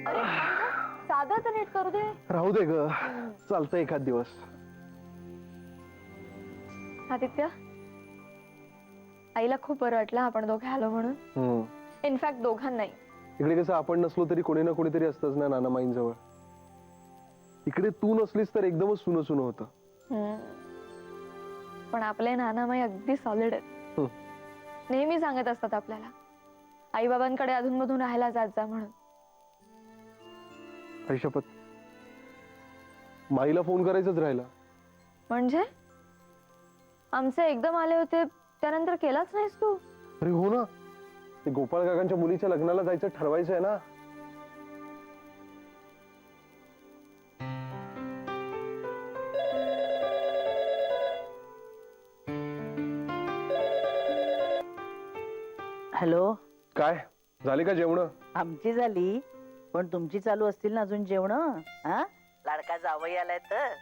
अरे साधा तर नीट करू दे. राहू दे ग, चालतंय एखाद दिवस. आदित्य, आईला खूप बरं वाटलं आपण दोघे आलो म्हणून. इनफॅक्ट दोघांनाही. इकडे कसं आपण नसलो तरी कोणी ना कोणीतरी असतंच ना नानामाईंजवळ. इकडे तू नसलीस तर एकदमच सुनं सुनं होतं. पण आपले नानामाई अगदी सॉलिड आहेत. नेहमी सांगत असतात आपल्याला आई बाबांकडे अधूनमधून राहायला जात जा म्हणून. शपथ, माईला फोन करायचंच राहिला. म्हणजे आमचे एकदम आले होते त्यानंतर केलाच नाहीस तू? अरे हो ना, ते गोपाळ काकांच्या मुलीच्या लग्नाला जायचं ठरवायचं आहे ना. हॅलो. काय झाली का जेवण? आमची झाली, पण तुमची चालू असतील ना अजून जेवण? हा, लाडका जावई आलाय तर.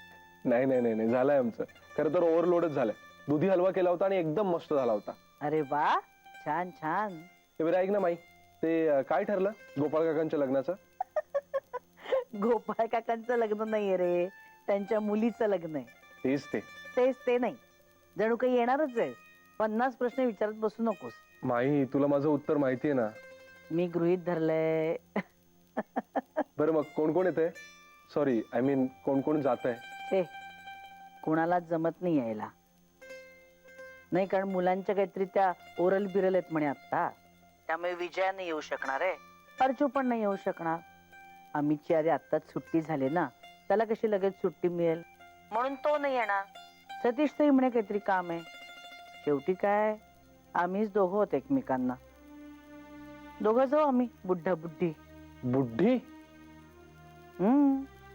नाही नाही नाही नाही, झालंय आमचं. खरं तर ओव्हरलोडच झालंय. दुधी हलवा केला होता आणि एकदम मस्त झाला होता. अरे वा, छान छान. ते बरं ऐक ना माई, ते काय ठरलं गोपाळ काकांच्या लग्नाचं? गोपाळ काकांचं लग्न नाहीये रे, त्यांच्या मुलीचं लग्न आहे. तेच ते नाही, जणू काही येणारच आहे. 50 प्रश्न विचारत बसू नकोस. माई, तुला माझं उत्तर माहितीये ना. मी गृहीत धरलंय. बरं मग कोण कोण येतंय? सॉरी, आय मीन कोण कोण जात आहे? कुणालाच जमत नाही यायला. नाही, कारण मुलांच्या काहीतरी त्या ओरल बिरल आहेत म्हणे आता, त्यामुळे विजया नाही येऊ शकणार आहे, अर्जू पण नाही येऊ शकणार. अमितची अरे आत्ताच सुट्टी झाली ना, त्याला कशी लगेच सुट्टी मिळेल म्हणून तो नाही येणार. सतीश ताई म्हणे काहीतरी काम आहे. शेवटी काय, आम्हीच दोघं होत एकमेकांना. दोघं जाऊ आम्ही, बुड्ढा बुड्ढी. बुड्ढी?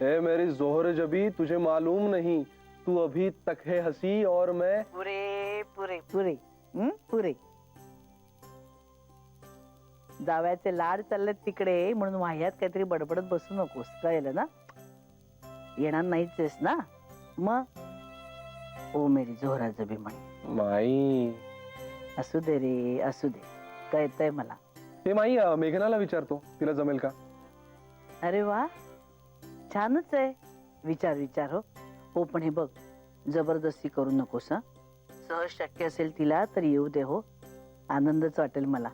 ए मेरी जोहर जबी, तुझे मालूम नहीं तू अभी तक है हसी और मैं पुरे पुरे पुरे पुरे. जावयाचे लाड चाललेत तिकडे म्हणून वाह्यात काहीतरी बडबडत बसू नकोस, कळलं ना? येणार नाहीच ना मग. ओ मेरी जोहरा जबी म्हणे. माई, असू दे रे, असू दे, कळतंय मला. ते माई, मेघनाला विचारतो, तिला जमेल का? अरे वा, छानच आहे. विचार विचार. हो पण हे बघ, जबरदस्ती करू नकोस. हा, सहज शक्य असेल तिला तर येऊ दे. हो, आनंदच वाटेल मला.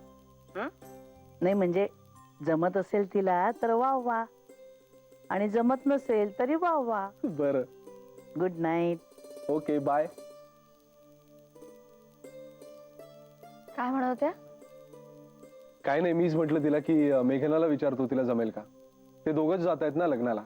नाही म्हणजे जमत असेल तिला तर वा वा, आणि जमत नसेल तरी वा वा. बरं, गुड नाईट. Okay, bye. काय म्हणत होत्या? काय नाही, मीच म्हटलं तिला की मेघनाला विचारतो तिला जमेल का. ते दोघंच जात आहेत ना लग्नाला.